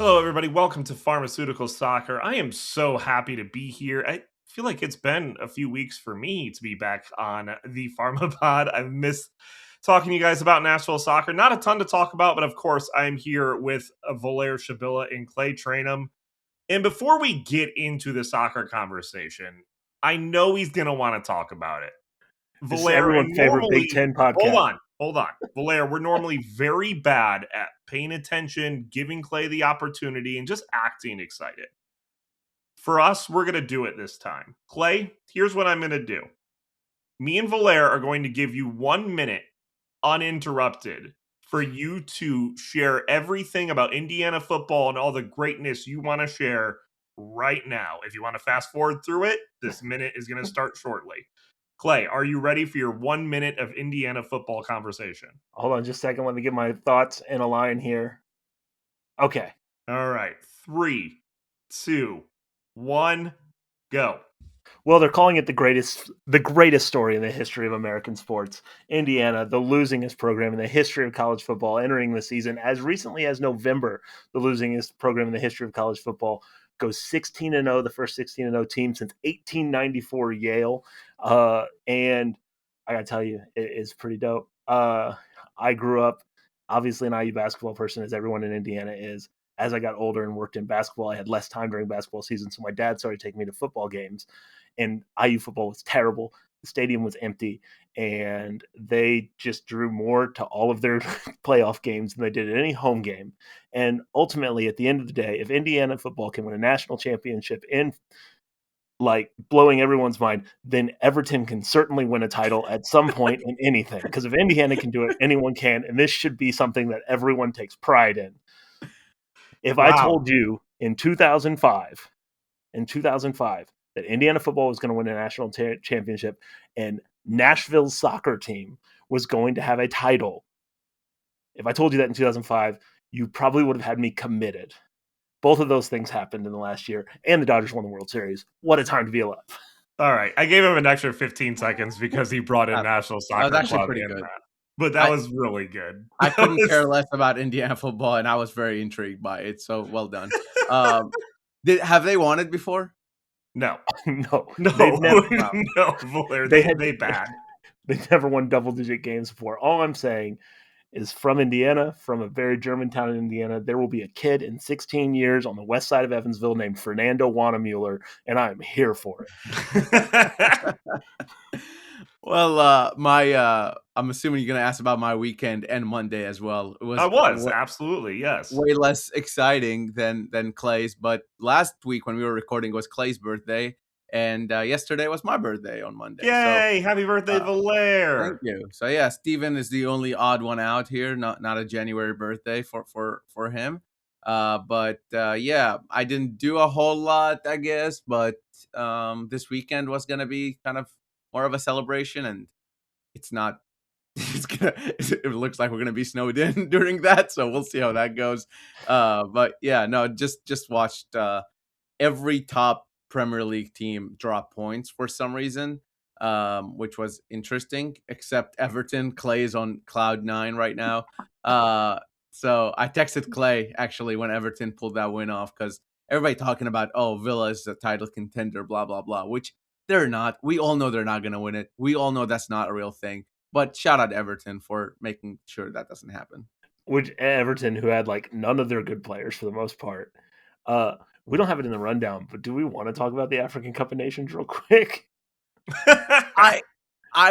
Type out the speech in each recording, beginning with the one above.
Hello, everybody. Welcome to Pharmaceutical Soccer. I am so happy to be here. I feel like it's been a few weeks for me to be back on the Pharma Pod. I've missed talking to you guys about Nashville soccer. Not a ton to talk about, but of course, I'm here with Valair Shabilla and Clay Trainum. And before we get into the soccer conversation, I know he's going to want to talk about it. This is Valair, and everyone's favorite Big normally, Ten podcast. hold on. Valair, we're normally very bad at paying attention, giving Clay the opportunity, and just acting excited. For us, we're going to do it this time. Clay, here's what I'm going to do. Me and Valair are going to give you 1 minute uninterrupted for you to share everything about Indiana football and all the greatness you want to share right now. If you want to fast forward through it, this minute is going to start shortly. Clay, are you ready for your 1 minute of Indiana football conversation? Hold on just a second. Let me get my thoughts in a line here. Okay. All right. 3, 2, 1, go. Well, they're calling it the greatest story in the history of American sports. Indiana, the losingest program in the history of college football, entering the season as recently as November, the losingest program in the history of college football, goes 16-0, the first 16-0 team since 1894 Yale. And I got to tell you, it is pretty dope. I grew up, obviously, an IU basketball person, as everyone in Indiana is. As I got older and worked in basketball, I had less time during basketball season, so my dad started taking me to football games. And IU football was terrible. The stadium was empty, and they just drew more to all of their playoff games than they did at any home game. And ultimately, at the end of the day, if Indiana football can win a national championship in like blowing everyone's mind, then Everton can certainly win a title at some point in anything. Because if Indiana can do it, anyone can. And this should be something that everyone takes pride in. If I told you in 2005, that Indiana football was going to win a national championship and Nashville's soccer team was going to have a title, if I told you that in 2005, you probably would have had me committed. Both of those things happened in the last year, and the Dodgers won the World Series. What a time to be alive. All right. I gave him an extra 15 seconds because he brought in National Soccer That was actually Club pretty in good. that. But that was really good. I couldn't care less about Indiana football, and I was very intrigued by it. So well done. Have they won it before? No. No. They've never, they bad. They never won double-digit games before. All I'm saying is from Indiana, from a very German town in Indiana, there will be a kid in 16 years on the west side of Evansville named Fernando Wanamueller, and I'm here for it. Well, I'm assuming you're going to ask about my weekend and Monday as well. It was absolutely, yes. Way less exciting than Clay's, but last week when we were recording was Clay's birthday, and yesterday was my birthday on Monday. Yay! So, happy birthday, Valair! Thank you. So yeah, Steven is the only odd one out here, not a January birthday for him. But yeah, I didn't do a whole lot, I guess, but this weekend was gonna be kind of more of a celebration, and it's not. It looks like we're gonna be snowed in during that, so we'll see how that goes. But yeah, no, just watched every top Premier League team drop points for some reason, which was interesting, except Everton. Clay is on cloud 9 right now. So I texted Clay actually when Everton pulled that win off, because everybody talking about, oh, Villa is a title contender, blah, blah, blah, which they're not. We all know they're not going to win it. We all know that's not a real thing. But shout out Everton for making sure that doesn't happen. Which Everton, who had like none of their good players for the most part. We don't have it in the rundown, but do we want to talk about the African Cup of Nations real quick? I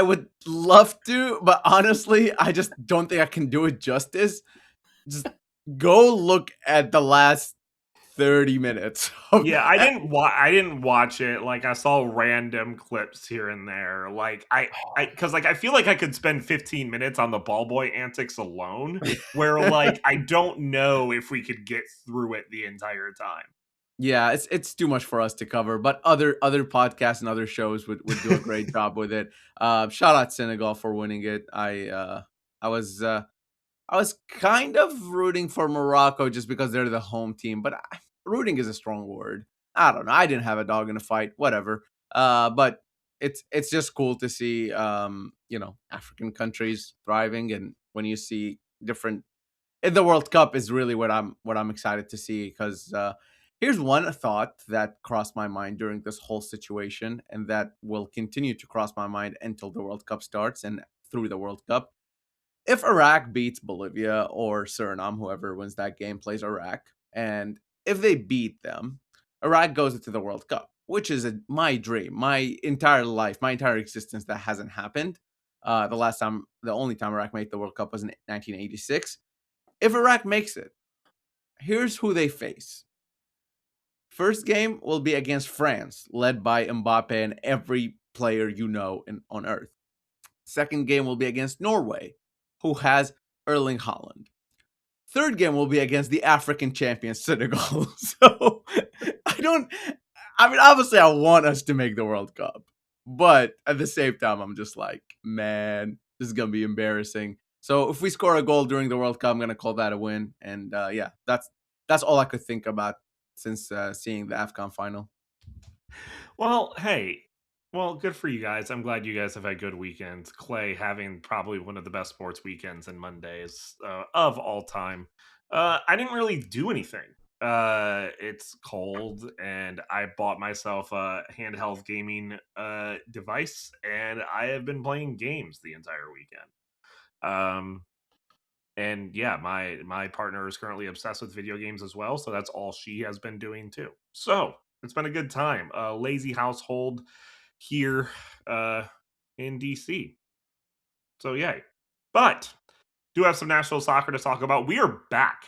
would love to, but honestly, I just don't think I can do it justice. Just go look at the last 30 minutes. Yeah, I didn't watch it. Like, I saw random clips here and there. Like, because like I feel like I could spend 15 minutes on the ball boy antics alone, where like I don't know if we could get through it the entire time. Yeah, it's too much for us to cover, but other podcasts and other shows would do a great job with it. Shout out Senegal for winning it. I was kind of rooting for Morocco just because they're the home team, but rooting is a strong word. I don't know. I didn't have a dog in the fight, whatever. But it's just cool to see African countries thriving, and when you see different the World Cup is really what I'm excited to see, because here's one thought that crossed my mind during this whole situation, and that will continue to cross my mind until the World Cup starts and through the World Cup. If Iraq beats Bolivia or Suriname, whoever wins that game plays Iraq, and if they beat them, Iraq goes into the World Cup, which is my dream, my entire life, my entire existence. That hasn't happened. The only time Iraq made the World Cup was in 1986. If Iraq makes it, here's who they face. First game will be against France, led by Mbappe and every player on earth. Second game will be against Norway, who has Erling Haaland. Third game will be against the African champion Senegal. So obviously I want us to make the World Cup, but at the same time, I'm just like, man, this is going to be embarrassing. So if we score a goal during the World Cup, I'm going to call that a win. And yeah, that's all I could think about since seeing the AFCON final. Well, hey, good for you guys. I'm glad you guys have had good weekends. Clay having probably one of the best sports weekends and Mondays of all time. I didn't really do anything. It's cold, and I bought myself a handheld gaming device, and I have been playing games the entire weekend. Um, and yeah, my partner is currently obsessed with video games as well, so that's all she has been doing too. So it's been a good time. Lazy household here in DC. So yay. But do have some Nashville soccer to talk about. We are back,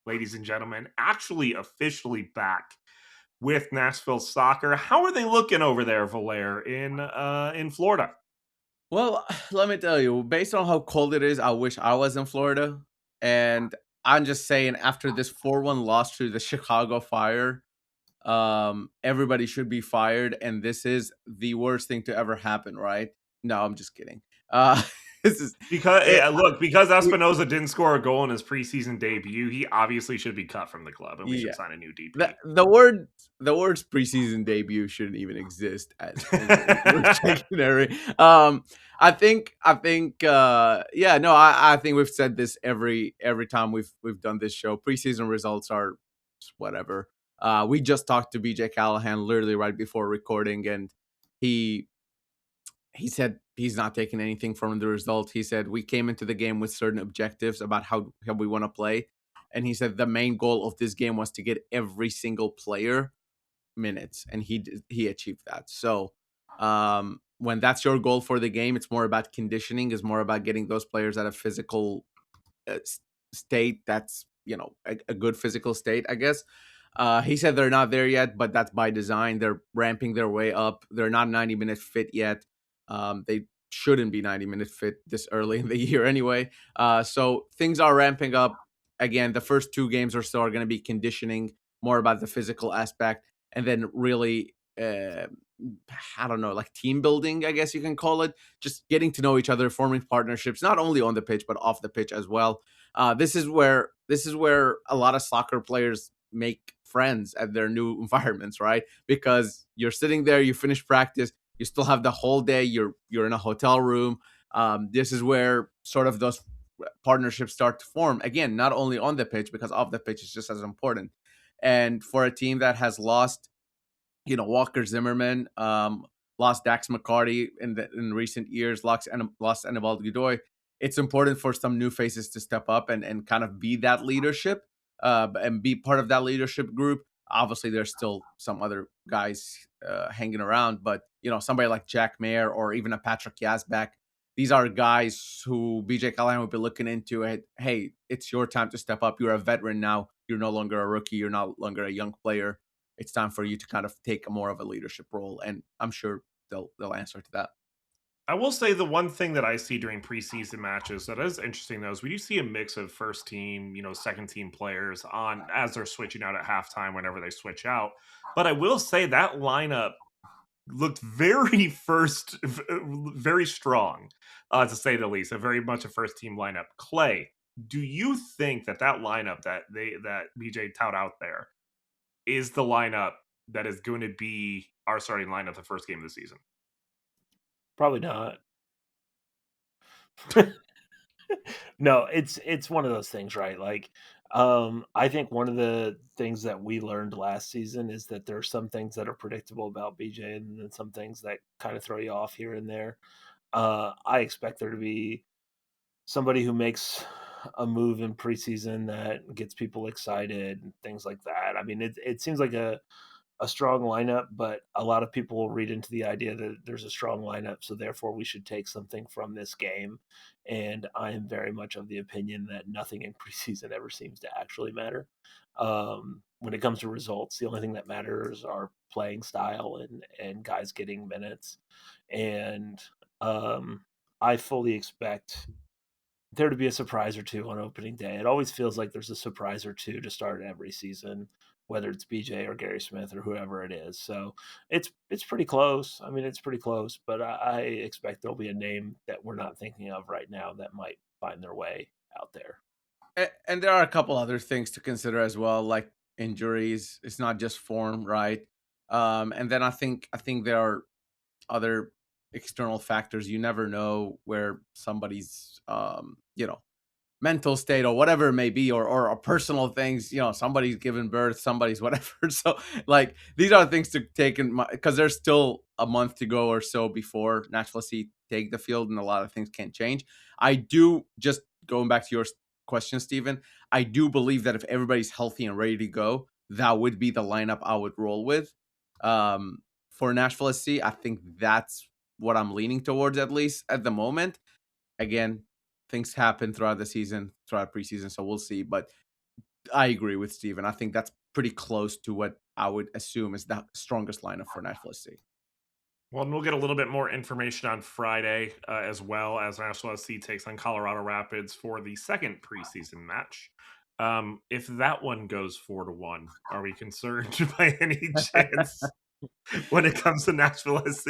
ladies and gentlemen, actually officially back with Nashville soccer. How are they looking over there, Valair, in Florida? Well, let me tell you, based on how cold it is, I wish I was in Florida. And I'm just saying, after this 4-1 loss to the Chicago Fire, everybody should be fired. And this is the worst thing to ever happen, right? No, I'm just kidding. This is Because it, because Espinoza didn't score a goal in his preseason debut, he obviously should be cut from the club, and we should yeah. sign a new DP. The words preseason debut shouldn't even exist in the dictionary. I think yeah, no, I think we've said this every time we've done this show. Preseason results are whatever. We just talked to BJ Callahan literally right before recording, and he said he's not taking anything from the result. He said we came into the game with certain objectives about how we want to play. And he said the main goal of this game was to get every single player minutes, and he achieved that. So when that's your goal for the game, it's more about conditioning, is more about getting those players at a physical state that's a good physical state, I guess. He said they're not there yet, but that's by design. They're ramping their way up. They're not 90-minute fit yet. They shouldn't be 90-minute fit this early in the year anyway. So things are ramping up. Again, the first 2 games or so are going to be conditioning, more about the physical aspect, and then really, I don't know, like team building, I guess you can call it. Just getting to know each other, forming partnerships, not only on the pitch but off the pitch as well. This is where a lot of soccer players make friends at their new environments, right? Because you're sitting there, you finish practice, you still have the whole day. You're in a hotel room. This is where sort of those partnerships start to form. Again, not only on the pitch, because off the pitch is just as important. And for a team that has lost, Walker Zimmerman, lost Dax McCarty in recent years, lost Anibal Godoy, it's important for some new faces to step up and kind of be that leadership, and be part of that leadership group. Obviously, there's still some other guys hanging around, but somebody like Jack Mayer or even a Patrick Yazbek, these are guys who BJ Callahan would be looking into it. Hey, it's your time to step up. You're a veteran now. You're no longer a rookie. You're no longer a young player. It's time for you to kind of take more of a leadership role, and I'm sure they'll answer to that. I will say the one thing that I see during preseason matches that is interesting, though, is we do see a mix of first team, second team players on as they're switching out at halftime whenever they switch out. But I will say that lineup looked very very strong, to say the least. A very much a first team lineup. Clay, do you think that lineup that BJ tout out there is the lineup that is going to be our starting lineup the first game of the season? Probably not. No, it's one of those things, right? Like, I think one of the things that we learned last season is that there are some things that are predictable about BJ, and then some things that kind of throw you off here and there. I expect there to be somebody who makes a move in preseason that gets people excited and things like that. I mean, it seems like a strong lineup, but a lot of people will read into the idea that there's a strong lineup, so therefore we should take something from this game. And I am very much of the opinion that nothing in preseason ever seems to actually matter. When it comes to results, the only thing that matters are playing style and guys getting minutes. And I fully expect there to be a surprise or two on opening day. It always feels like there's a surprise or two to start every season, whether it's BJ or Gary Smith or whoever it is. So it's pretty close. I mean, it's pretty close, but I expect there'll be a name that we're not thinking of right now that might find their way out there. And there are a couple other things to consider as well, like injuries. It's not just form, right? And then I think there are other external factors. You never know where somebody's mental state or whatever it may be, or personal things. Somebody's given birth, somebody's whatever. So like these are things to take in because there's still a month to go or so before Nashville SC take the field, and a lot of things can change. I do, just going back to your question, Stephen, I do believe that if everybody's healthy and ready to go, that would be the lineup I would roll with. For Nashville SC, I think that's what I'm leaning towards, at least at the moment. Again, things happen throughout the season, throughout preseason, so we'll see. But I agree with Steven. I think that's pretty close to what I would assume is the strongest lineup for Nashville SC. Well, and we'll get a little bit more information on Friday, as well as Nashville SC takes on Colorado Rapids for the second preseason match. If that one goes 4-1, are we concerned by any chance when it comes to Nashville SC?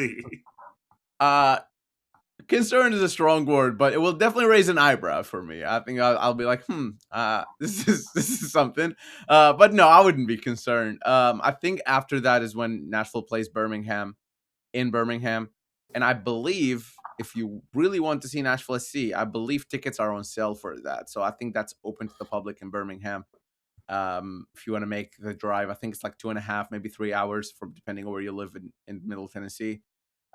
Concern is a strong word, but it will definitely raise an eyebrow for me. I think I'll be like, this is something. But no, I wouldn't be concerned. I think after that is when Nashville plays Birmingham in Birmingham, and I believe if you really want to see Nashville SC, I believe tickets are on sale for that. So I think that's open to the public in Birmingham. If you want to make the drive, I think it's like 2.5, maybe 3 hours, from depending on where you live in Middle Tennessee.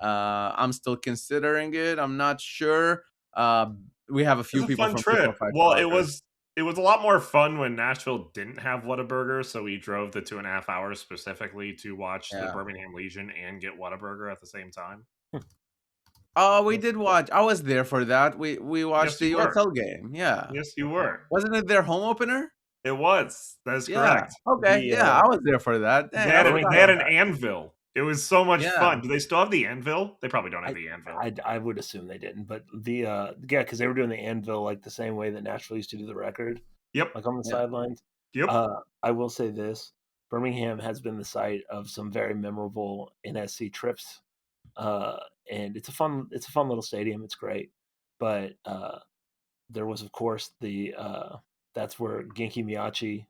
I'm still considering it. I'm not sure. We have a It few was a people fun from trip. 245 Well, it Soccer. was it was a lot more fun when Nashville didn't have Whataburger, so we drove the 2.5 hours specifically to watch the Yeah. Birmingham Legion and get Whataburger at the same time. Oh, we did watch. I was there for that. We watched Yes, you the were. USL game. Yeah. Yes, you were. Wasn't it their home opener? It was. That is Yeah. correct. Okay. The Yeah, I was there for that. They Dang, I had forgot they had about Birmingham, an that. anvil. It was so much Yeah. fun. Do they still have the anvil? They probably don't have I, the anvil. I would assume they didn't, but yeah, because they were doing the anvil like the same way that Nashville used to do the record, Yep. like on the Yeah. sidelines. Yep. I will say this: Birmingham has been the site of some very memorable NSC trips, uh, and it's a fun little stadium. It's great, but there was, of course, the that's where Genki Miyachi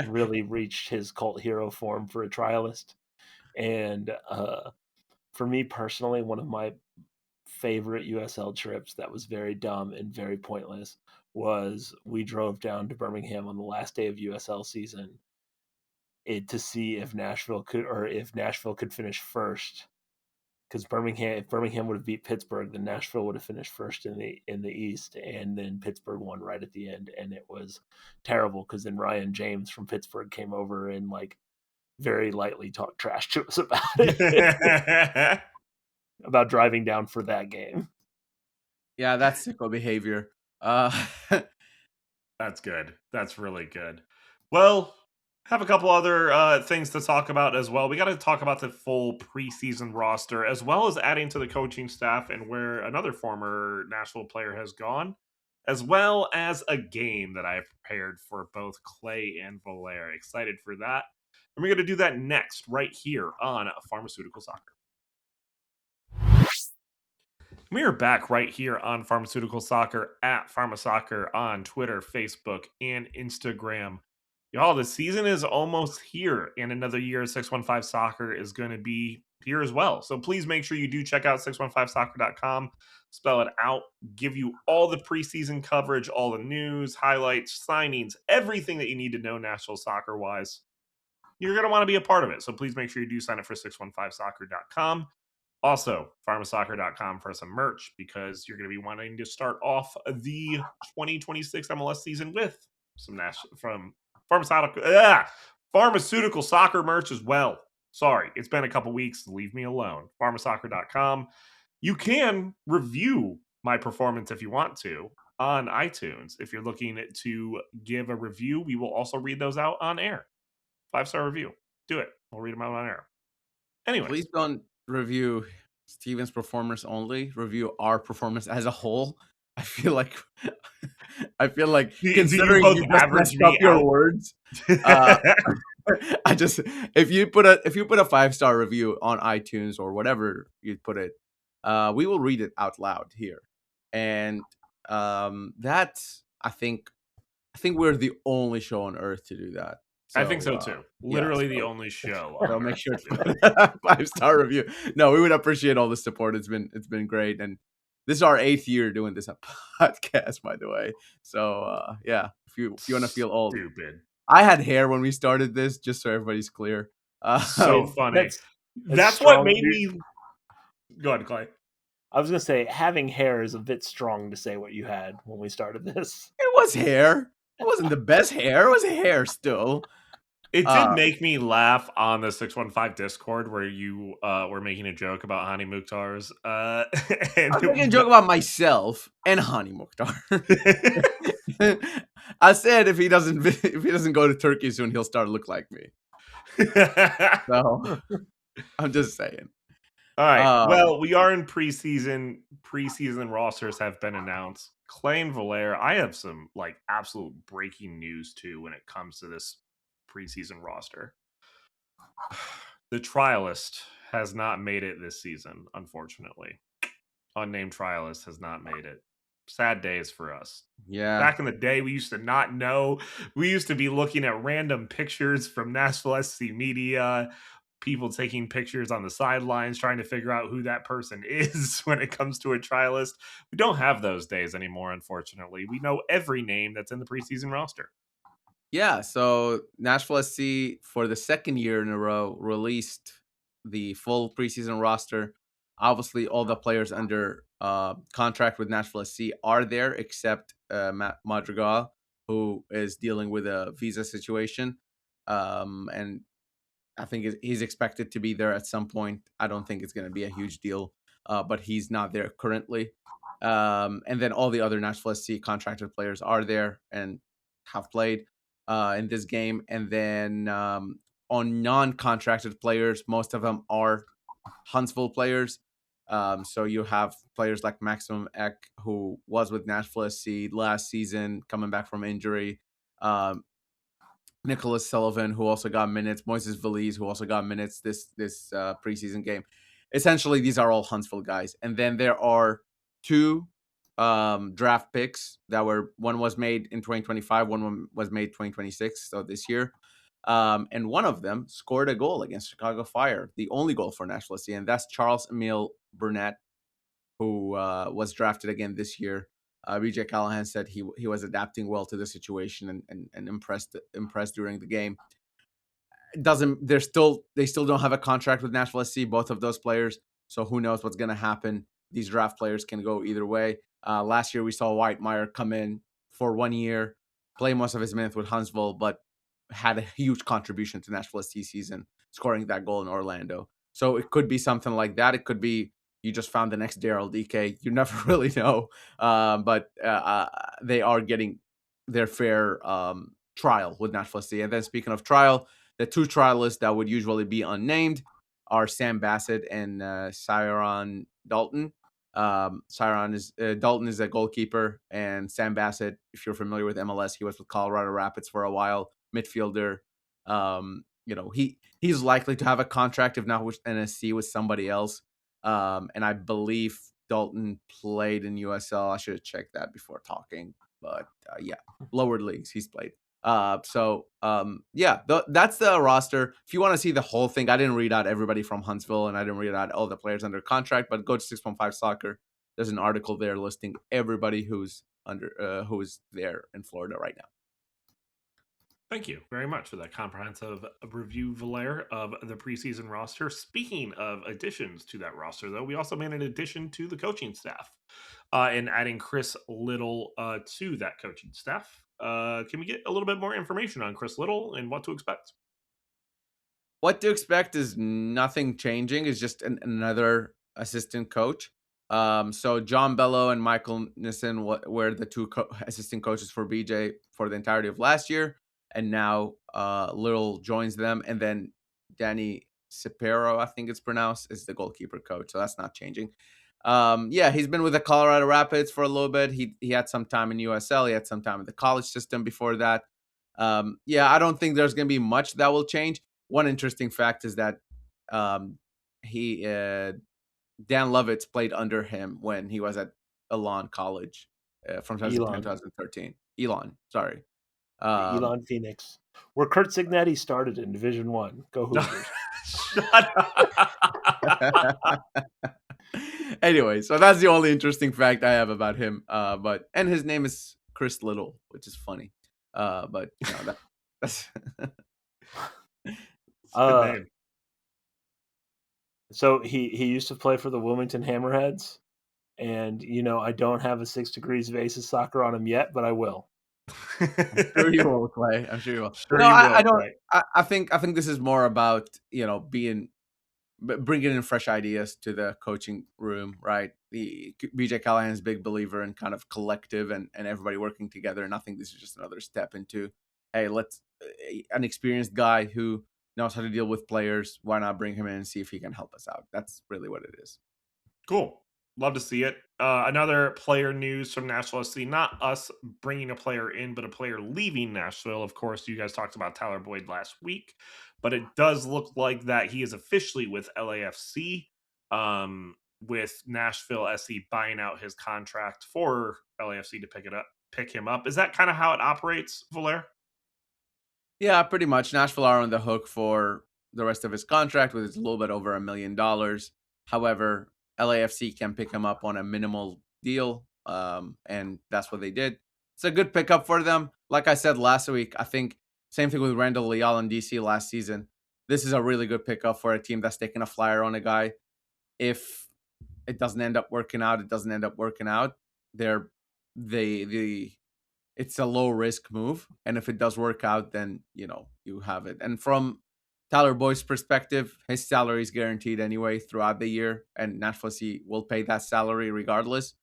really reached his cult hero form for a trialist, and for me personally, one of my favorite USL trips that was very dumb and very pointless was we drove down to Birmingham on the last day of USL season to see if Nashville could finish first, because if Birmingham would have beat Pittsburgh, then Nashville would have finished first in the East, and then Pittsburgh won right at the end, and it was terrible because then Ryan James from Pittsburgh came over and like very lightly talked trash to us about it, about driving down for that game. Yeah, that's sicko behavior. Uh That's good. That's really good. Well, have a couple other things to talk about as well. We got to talk about the full preseason roster, as well as adding to the coaching staff and where another former Nashville player has gone, as well as a game that I prepared for both Clay and Valair. Excited for that. And we're going to do that next, right here on Pharmaceutical Soccer. We are back right here on Pharmaceutical Soccer at PharmaSoccer on Twitter, Facebook, and Instagram. Y'all, the season is almost here, and another year of 615 Soccer is going to be here as well. So please make sure you do check out 615soccer.com, spell it out, give you all the preseason coverage, all the news, highlights, signings, everything that you need to know Nashville soccer wise. You're going to want to be a part of it. So please make sure you do sign up for 615soccer.com. Also, pharmasoccer.com for some merch because you're going to be wanting to start off the 2026 MLS season with some from pharmaceutical soccer merch as well. Sorry, it's been a couple weeks. Leave me alone. Pharmasoccer.com. You can review my performance if you want to on iTunes. If you're looking to give a review, we will also read those out on air. 5-star review. Do it. We'll read them out on air. Anyways. Please don't review Steven's performance only. Review our performance as a whole. I feel like considering you just messed up your words, I just if you put a 5-star review on iTunes or whatever you put it, we will read it out loud here, and that's I think we're the only show on earth to do that. So, I think so too. Literally the only show. So make sure to put a 5-star review. No, we would appreciate all the support. It's been great, and this is our 8th year doing this podcast, by the way. So yeah, if you want to feel old, stupid. I had hair when we started this, just so everybody's clear. So funny. That's what made me. Go ahead, Clay. I was gonna say having hair is a bit strong to say what you had when we started this. It was hair. It wasn't the best hair. It was hair still. It did make me laugh on the 615 Discord where you were making a joke about Hani Mukhtar's. I was making a joke about myself and Hani Mukhtar. I said if he doesn't go to Turkey soon, he'll start to look like me. So I'm just saying. All right. Well, we are in preseason. Preseason rosters have been announced. Clay and Valair, I have some absolute breaking news too when it comes to this preseason roster. The trialist has not made it this season, unfortunately. Unnamed trialist has not made it. Sad days for us. Yeah. Back in the day, we used to not know. We used to be looking at random pictures from Nashville SC Media, people taking pictures on the sidelines, trying to figure out who that person is when it comes to a trialist. We don't have those days anymore, unfortunately. We know every name that's in the preseason roster. Yeah, so Nashville SC, for the second year in a row, released the full preseason roster. Obviously, all the players under contract with Nashville SC are there, except Matt Madrigal, who is dealing with a visa situation. And I think he's expected to be there at some point. I don't think it's going to be a huge deal, but he's not there currently. And then all the other Nashville SC contracted players are there and have played in this game. And then on non-contracted players, most of them are Huntsville players. So you have players like Maximum Eck, who was with Nashville SC last season, coming back from injury. Nicholas Sullivan, who also got minutes. Moises Veliz, who also got minutes this preseason game. Essentially, these are all Huntsville guys. And then there are 2 draft picks that one was made in 2025, one was made 2026, so this year. And one of them scored a goal against Chicago Fire, the only goal for Nashville SC, and that's Charles Emile Burnett, who was drafted again this year. BJ Callahan said he was adapting well to the situation and impressed during the game. They still don't have a contract with Nashville SC, both of those players. So who knows what's going to happen? These draft players can go either way. Last year we saw Whitemeyer come in for 1 year, play most of his minutes with Huntsville, but had a huge contribution to Nashville SC season, scoring that goal in Orlando. So it could be something like that. It could be you just found the next Daryl DK. You never really know. But they are getting their fair trial with Nashville SC. And then speaking of trial, the 2 trialists that would usually be unnamed are Sam Bassett and Cyron Dalton. Dalton is a goalkeeper, and Sam Bassett, if you're familiar with MLS, he was with Colorado Rapids for a while, midfielder. He's likely to have a contract, if not with NSC, with somebody else. And I believe Dalton played in USL. I should have checked that before talking, but yeah, lower leagues he's played. That's the roster. If you want to see the whole thing, I didn't read out everybody from Huntsville, and I didn't read out all the players under contract. But go to 615 Soccer. There's an article there listing everybody who's there in Florida right now. Thank you very much for that comprehensive review, Valair, of the preseason roster. Speaking of additions to that roster, though, we also made an addition to the coaching staff and adding Chris Little to that coaching staff. Can we get a little bit more information on Chris Little and what to expect? What to expect is nothing changing. It's just another assistant coach. So John Bello and Michael Nissen were the two assistant coaches for BJ for the entirety of last year, and now Little joins them, and then Danny Cepero, I think it's pronounced, is the goalkeeper coach. So that's not changing. He's been with the Colorado Rapids for a little bit. He had some time in USL. He had some time in the college system before that. I don't think there's going to be much that will change. One interesting fact is that he Dan Lovitz played under him when he was at Elon College from 2010 to 2013. Elon, sorry. Elon Phoenix, where Kurt Signetti started in Division One. Go Hoosiers! Shut up. Anyway, so that's the only interesting fact I have about him. And his name is Chris Little, which is funny. That's It's a good name. So he used to play for the Wilmington Hammerheads, and I don't have a 6 Degrees of Aces Soccer on him yet, but I will. I'm sure you will, Clay. I'm sure you will. Sure No, you I will, don't. Clay. I think this is more about bringing in fresh ideas to the coaching room, right? The BJ Callahan's a big believer in kind of collective and everybody working together, and I think this is just another step into, hey, let's an experienced guy who knows how to deal with players. Why not bring him in and see if he can help us out? That's really what it is. Cool. Love to see it. Another player news from Nashville SC. Not us bringing a player in, but a player leaving Nashville. Of course, you guys talked about Tyler Boyd last week, but it does look like that he is officially with LAFC, with Nashville SC buying out his contract for LAFC to pick him up. Is that kind of how it operates, Valair? Yeah, pretty much. Nashville are on the hook for the rest of his contract, with a little bit over $1 million. However, LAFC can pick him up on a minimal deal, and that's what they did. It's a good pickup for them. Like I said last week, I think same thing with Randall Leal in DC last season. This is a really good pickup for a team that's taking a flyer on a guy. If it doesn't end up working out, it doesn't end up working out. It's a low risk move, and if it does work out, then you have it. And from Tyler Boyd's perspective, his salary is guaranteed anyway throughout the year, and Nashville SC will pay that salary regardless.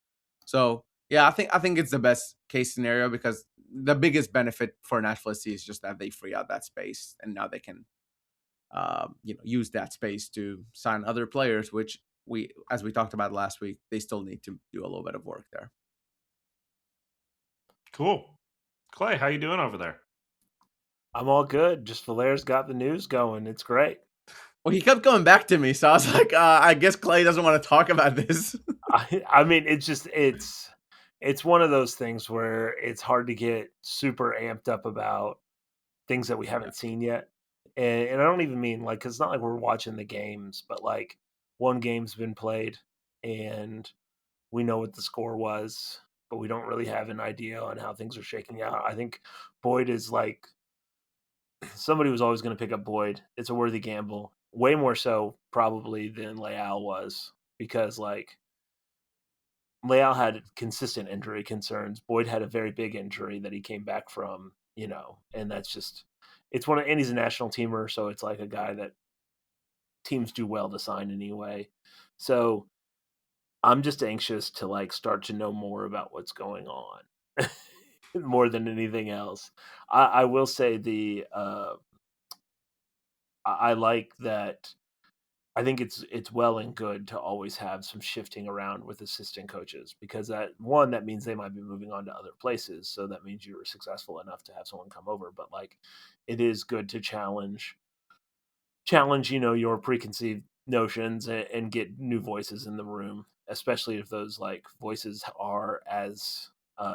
So yeah, I think it's the best case scenario, because the biggest benefit for Nashville SC is just that they free out that space, and now they can use that space to sign other players, which as we talked about last week, they still need to do a little bit of work there. Cool. Clay, how you doing over there? I'm all good. Just Valair's got the news going. It's great. Well, he kept going back to me, so I was like, I guess Clay doesn't want to talk about this. I mean, it's one of those things where it's hard to get super amped up about things that we haven't seen yet. And I don't even mean like, 'cause it's not like we're watching the games, but like one game's been played and we know what the score was, but we don't really have an idea on how things are shaking out. I think Boyd is like, somebody was always going to pick up Boyd. It's a worthy gamble, way more so probably than Leal was, because like Leal had consistent injury concerns. Boyd had a very big injury that he came back from, and that's just, and he's a national teamer, so it's like a guy that teams do well to sign anyway. So I'm just anxious to like start to know more about what's going on more than anything else. I will say I like that. I think it's well and good to always have some shifting around with assistant coaches, because that means they might be moving on to other places. So that means you were successful enough to have someone come over. But like, it is good to challenge, your preconceived notions and get new voices in the room, especially if those like voices are as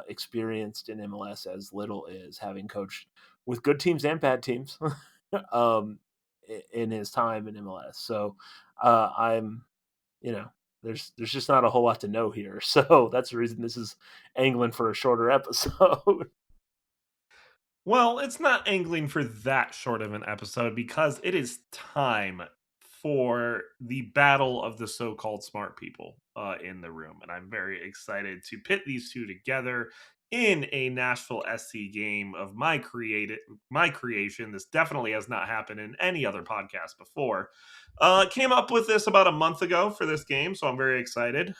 experienced in MLS as Little is, having coached with good teams and bad teams um, in his time in MLS. So I'm, there's just not a whole lot to know here. So that's the reason this is angling for a shorter episode. Well, it's not angling for that short of an episode because it is time for the battle of the so-called smart people in the room, and I'm very excited to pit these two together in a Nashville SC game of my creation. This definitely has not happened in any other podcast before. Came up with this about a month ago for this game, so I'm very excited.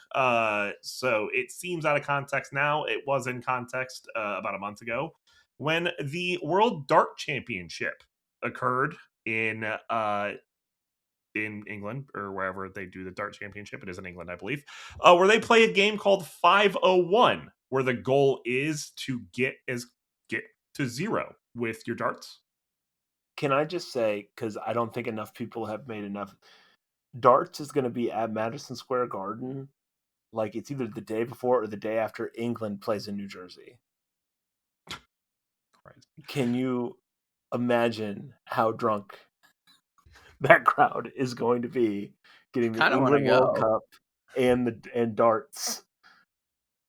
So it seems out of context now. It was in context about a month ago when the World Dart Championship occurred in England or wherever they do the dart championship. It is in England, I believe, where they play a game called 501, where the goal is to get to zero with your darts. Can I just say, because I don't think enough people have made enough, darts is going to be at Madison Square Garden. Like it's either the day before or the day after England plays in New Jersey. Right. Can you imagine how drunk that crowd is going to be getting the Kind of want to England World go. Cup and darts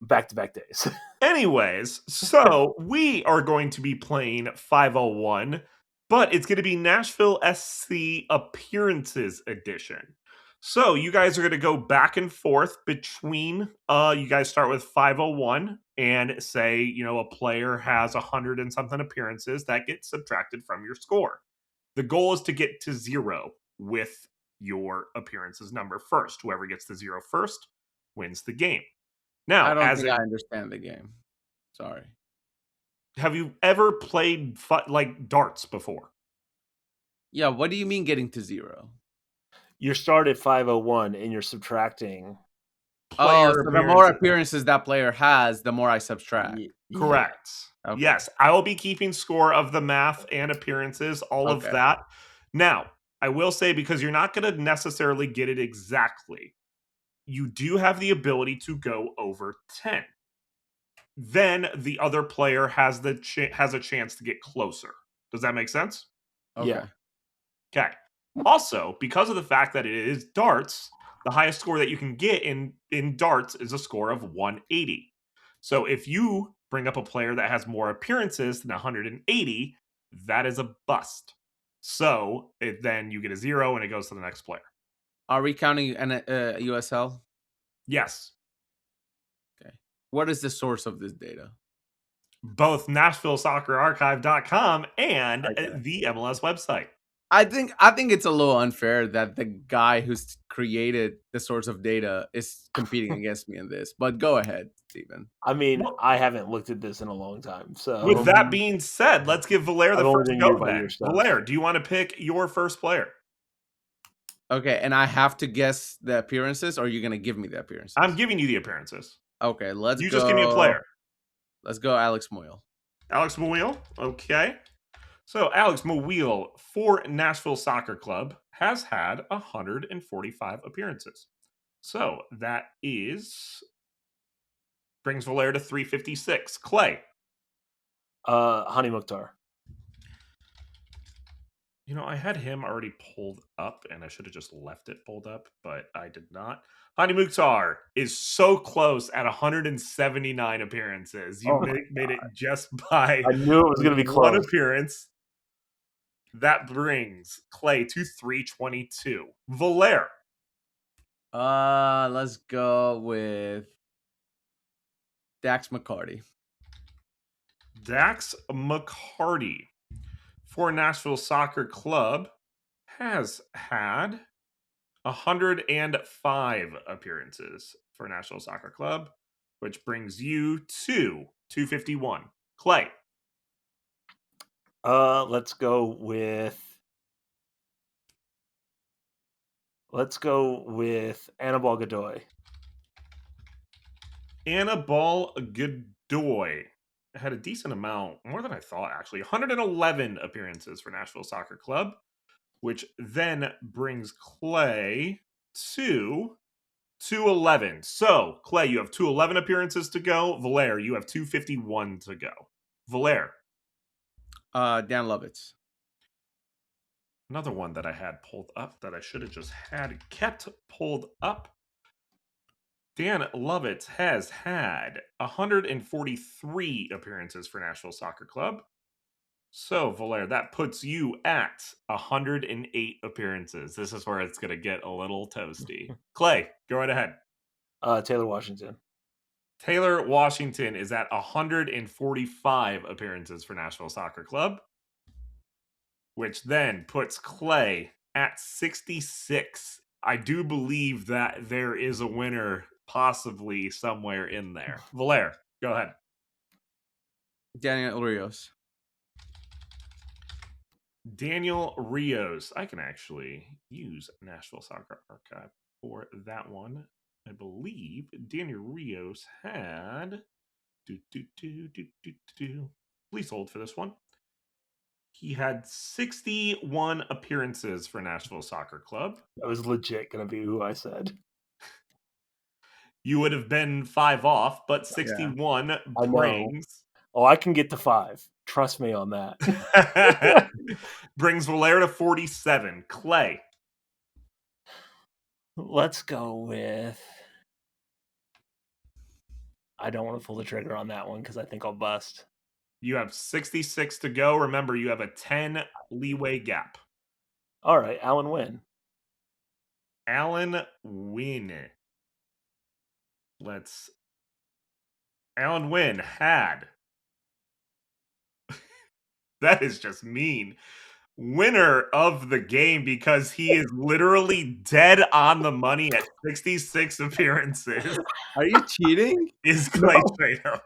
back-to-back days? Anyways, so we are going to be playing 501, but it's going to be Nashville SC Appearances Edition. So you guys are going to go back and forth between you guys start with 501 and say, a player has 100 and something appearances that gets subtracted from your score. The goal is to get to zero with your appearances number first. Whoever gets to zero first wins the game. Now, I don't think I understand the game. Sorry. have you ever played like darts before? Yeah, what do you mean getting to zero? You start at 501 and you're subtracting. Player so the more appearances that player has, the more I subtract. Correct. Okay. Yes, I will be keeping score of the math and appearances, all of that. Now, I will say, because you're not going to necessarily get it exactly, you do have the ability to go over 10. Then the other player has has a chance to get closer. Does that make sense? Okay. Yeah. Okay. Also, because of the fact that it is darts, the highest score that you can get in darts is a score of 180. So if you bring up a player that has more appearances than 180, that is a bust. So then you get a 0 and it goes to the next player. Are we counting an USL? Yes. Okay. What is the source of this data? Both NashvilleSoccerArchive.com and the MLS website. I think it's a little unfair that the guy who's created the source of data is competing against me in this. But go ahead, Steven. I mean, I haven't looked at this in a long time. So with that being said, let's give Valair the first go then. Valair, do you want to pick your first player? Okay, and I have to guess the appearances, or are you going to give me the appearances? I'm giving you the appearances. Okay, let's go. You just give me a player. Let's go Alex Moyle. Alex Moyle, okay. So Alex Moyle for Nashville Soccer Club has had 145 appearances. So that brings Valair to 356. Clay. Hani Mukhtar. I had him already pulled up, and I should have just left it pulled up, but I did not. Hani Mukhtar is so close at 179 appearances. You made it just by I knew it was going to be one close. appearance. That brings Clay to 322. Valair. Let's go with Dax McCarty. Dax McCarty for Nashville Soccer Club has had 105 appearances for Nashville Soccer Club, which brings you to 251. Clay. Let's go with Anibal Godoy. Anibal Godoy had a decent amount, more than I thought, actually. 111 appearances for Nashville Soccer Club, which then brings Clay to 211. So, Clay, you have 211 appearances to go. Valair, you have 251 to go. Valair. Dan Lovitz. Another one that I had pulled up that I should have just had kept pulled up. Dan Lovitz has had 143 appearances for Nashville Soccer Club. So, Valair, that puts you at 108 appearances. This is where it's going to get a little toasty. Clay, go right ahead. Taylor Washington. Taylor Washington is at 145 appearances for Nashville Soccer Club, which then puts Clay at 66. I do believe that there is a winner possibly somewhere in there. Valair, go ahead. Daniel Rios. Daniel Rios. I can actually use Nashville Soccer Archive for that one. I believe Daniel Rios had... Please hold for this one. He had 61 appearances for Nashville Soccer Club. That was legit going to be who I said. You would have been 5 off, but 61 brings... Oh, I can get to 5. Trust me on that. Brings Valair to 47. Clay. Let's go with... I don't want to pull the trigger on that one because I think I'll bust. You have 66 to go. Remember, you have a 10 leeway gap. All right, Alan Wynn. Alan Wynn. Alan Wynn had... That is just mean. Winner of the game because he is literally dead on the money at 66 appearances. Are you cheating? Is Clay Trader.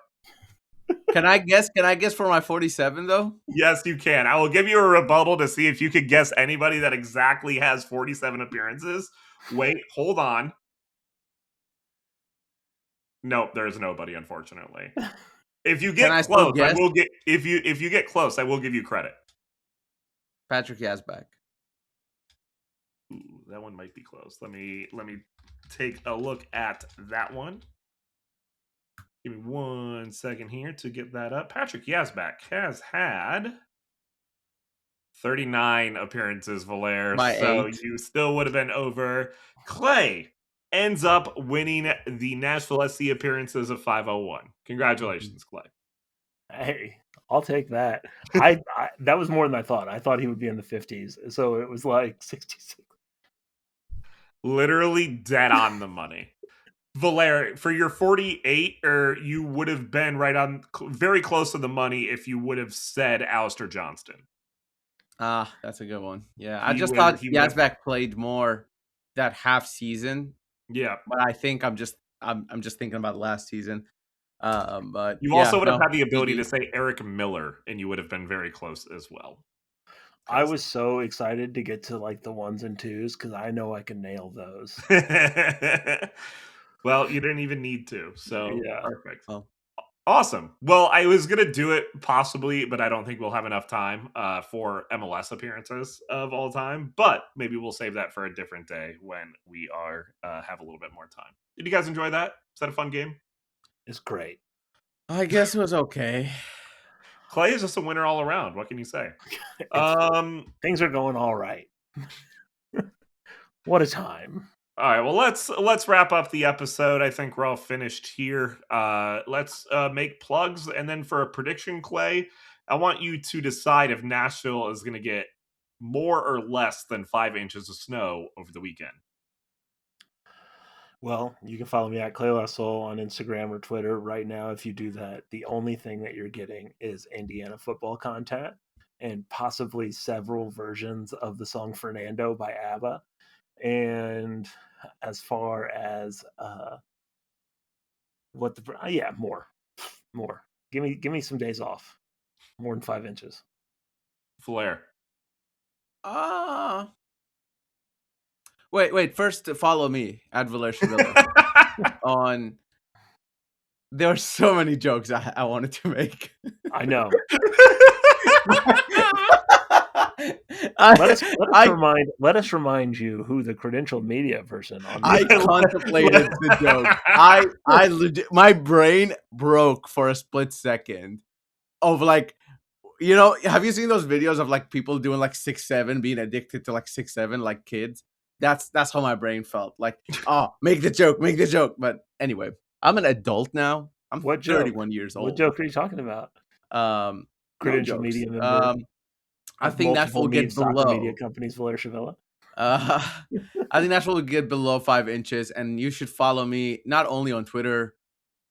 Can I guess for my 47 though? Yes, you can. I will give you a rebuttal to see if you could guess anybody that exactly has 47 appearances. Wait, hold on. Nope, there's nobody, unfortunately. If you get close, I will get if you get close, I will give you credit. Patrick Yazbek. Ooh, that one might be close. Let me take a look at that one. Give me 1 second here to get that up. Patrick Yazbek has had 39 appearances, Valair. So 8. You still would have been over. Clay ends up winning the Nashville SC appearances of 501. Congratulations, Clay. Hey, I'll take that. I that was more than I thought. I thought he would be in the 50s. So it was like 66. Literally dead on the money. Valair, for your 48, or you would have been right on, very close to the money if you would have said Alistair Johnston. That's a good one. Yeah, I just thought Yazbek played more that half season. Yeah, but I think I'm just thinking about last season. But you also would have had the ability to say Eric Miller, and you would have been very close as well. I was so excited to get to like the 1s and 2s because I know I can nail those. Well, you didn't even need to, so yeah. Perfect. Oh. Awesome. Well, I was going to do it possibly, but I don't think we'll have enough time for MLS appearances of all time. But maybe we'll save that for a different day when we have a little bit more time. Did you guys enjoy that? Was that a fun game? It's great. I guess it was okay. Clay is just a winner all around. What can you say? Things are going all right. What a time. All right, well, let's wrap up the episode. I think we're all finished here. Let's make plugs, and then for a prediction, Clay, I want you to decide if Nashville is going to get more or less than 5 inches of snow over the weekend. Well, you can follow me at Clay Lassol on Instagram or Twitter. Right now, if you do that, the only thing that you're getting is Indiana football content and possibly several versions of the song Fernando by ABBA. And as far as more. Give me some days off. More than 5 inches. Valair. Wait. First, follow me at Valair on. There are so many jokes I wanted to make. I know. Let us remind you who the credentialed media person on. I contemplated the joke. I legit, my brain broke for a split second of like, You know, have you seen those videos of like people doing like 6'7", being addicted to like 6'7", like kids? That's how my brain felt. Like, oh, make the joke. But anyway, I'm an adult now. I'm What joke? 31 years What old. joke are you talking about? No Credential jokes. media member I of think Nashville multiple will get soccer media below. companies, Valair Shavella. I think Nashville will get below 5 inches, and you should follow me not only on Twitter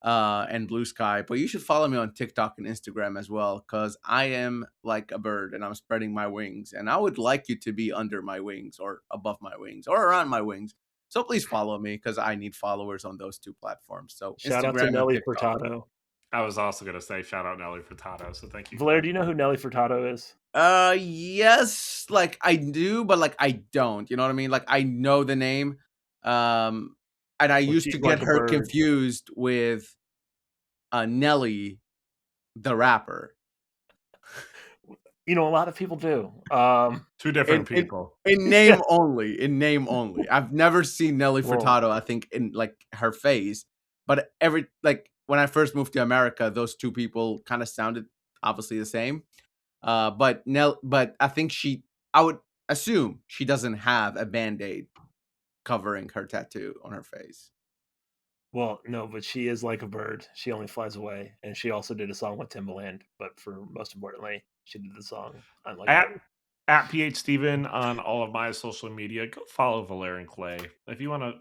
and Blue Sky, but you should follow me on TikTok and Instagram as well, because I am like a bird and I'm spreading my wings, and I would like you to be under my wings or above my wings or around my wings. So please follow me because I need followers on those two platforms. So Shout out to Instagram and Nelly TikTok. Furtado. I was also going to say shout out Nelly Furtado, so thank you. Valair, do you know who Nelly Furtado is? Yes, like I do, but like I don't. You know what I mean? Like I know the name, and I used she's to like get a her bird. confused with Nelly, the rapper. You know, a lot of people do. Two different people. In name only. In name only. I've never seen Nelly Well- Furtado, I think, in like her face. But when I first moved to America, those two people kind of sounded obviously the same. But I think I would assume she doesn't have a Band-Aid covering her tattoo on her face. Well, no, but she is like a bird. She only flies away, and she also did a song with Timbaland. But for most importantly, she did the song "I'm Like a Bird." At PH Steven on all of my social media. Go follow Valair and Clay. If you want to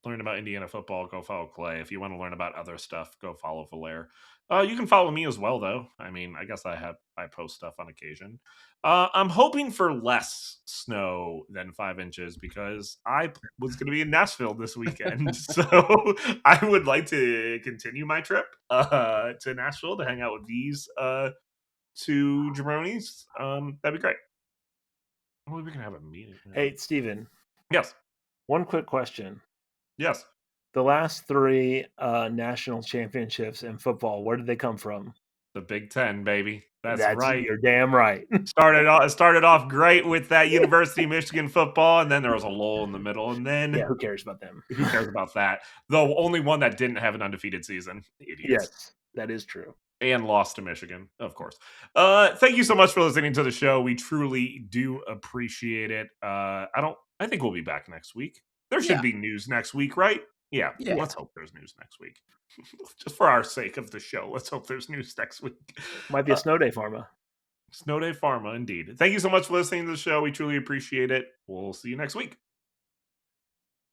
learn about Indiana football, go follow Clay. If you want to learn about other stuff, go follow Valair. You can follow me as well, though. I mean, I guess I post stuff on occasion. I'm hoping for less snow than 5 inches because I was going to be in Nashville this weekend. So I would like to continue my trip to Nashville to hang out with these two jabronis. That'd be great. Well, we can have a meeting. Hey, Steven, Yes. one quick question. Yes. The last 3 national championships in football, where did they come from? The Big Ten, baby. That's right. You're damn right. Started off great with that University of Michigan football, and then there was a lull in the middle, and then Yeah, who cares about them? who cares about that? The only one that didn't have an undefeated season. Idiots. Yes, that is true. And lost to Michigan, of course. Thank you so much for listening to the show. We truly do appreciate it. I think we'll be back next week. There should be news next week, right? Yeah. Let's hope there's news next week. Just for our sake of the show, let's hope there's news next week. Might be a snow day, Pharma. Snow Day Pharma, indeed. Thank you so much for listening to the show. We truly appreciate it. We'll see you next week.